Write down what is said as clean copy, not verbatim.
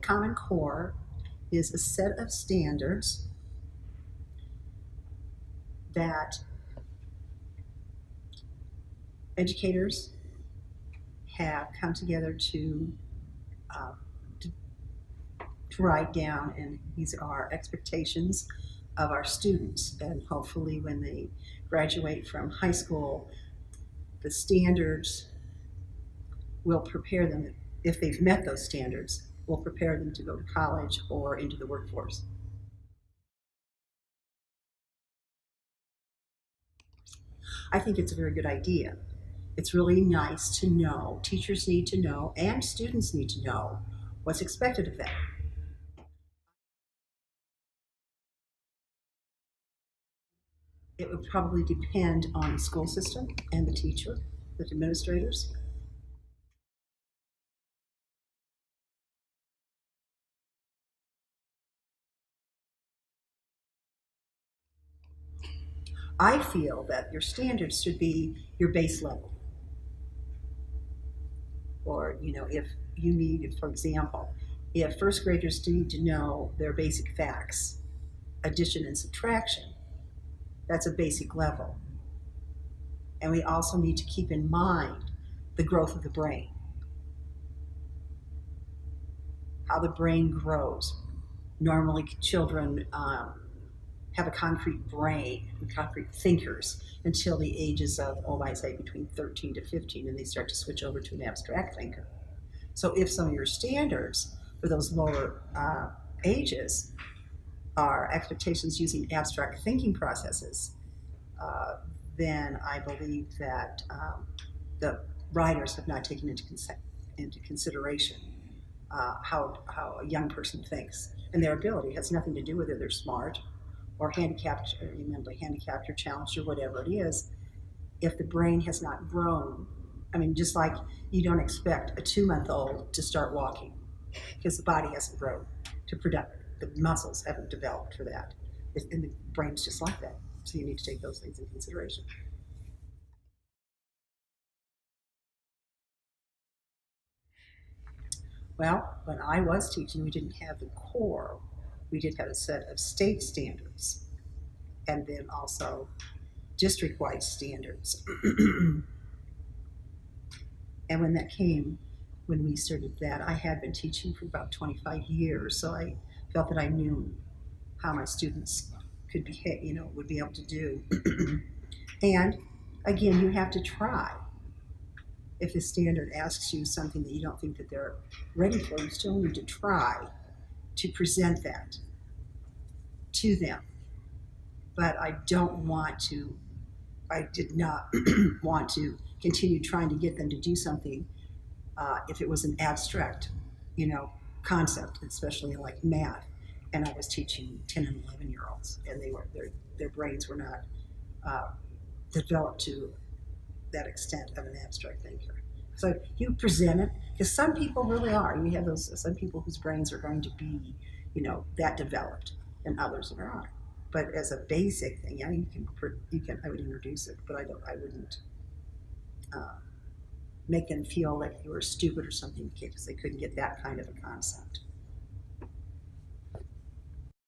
Common Core is a set of standards that educators have come together to write down, and these are expectations of our students, and hopefully when they graduate from high school, the standards will prepare them, if they've met those standards, will prepare them to go to college or into the workforce. I think it's a very good idea. It's really nice to know, teachers need to know, and students need to know what's expected of them. It would probably depend on the school system and the teacher, the administrators. I feel that your standards should be your base level. Or, if you need, for example, if first graders need to know their basic facts, addition and subtraction, that's a basic level. And we also need to keep in mind the growth of the brain, how the brain grows. Normally, children have a concrete brain, concrete thinkers, until the ages of, I say between 13 to 15, and they start to switch over to an abstract thinker. So if some of your standards for those lower ages are expectations using abstract thinking processes, then I believe that the writers have not taken into consideration how a young person thinks. And their ability has nothing to do with whether they're smart or handicapped, or mentally handicapped or challenged or whatever it is. If the brain has not grown, just like you don't expect a 2-month-old to start walking because the body hasn't grown to product, the muscles haven't developed for that. And the brain's just like that. So you need to take those things into consideration. Well, when I was teaching, we didn't have the core. We did have a set of state standards and then also district-wide standards. And when we started that, I had been teaching for about 25 years, so I felt that I knew how my students could behave, would be able to do. And again, you have to try. If the standard asks you something that you don't think that they're ready for, you still need to try to present that to them. But I did not want to continue trying to get them to do something if it was an abstract, concept, especially like math. And I was teaching 10 and 11-year-olds, and their brains were not developed to that extent of an abstract thinker. So you present it, because some people really are. You have some people whose brains are going to be, that developed, and others are not. But as a basic thing, yeah, I would introduce it, but I wouldn't make them feel like they were stupid or something because they couldn't get that kind of a concept.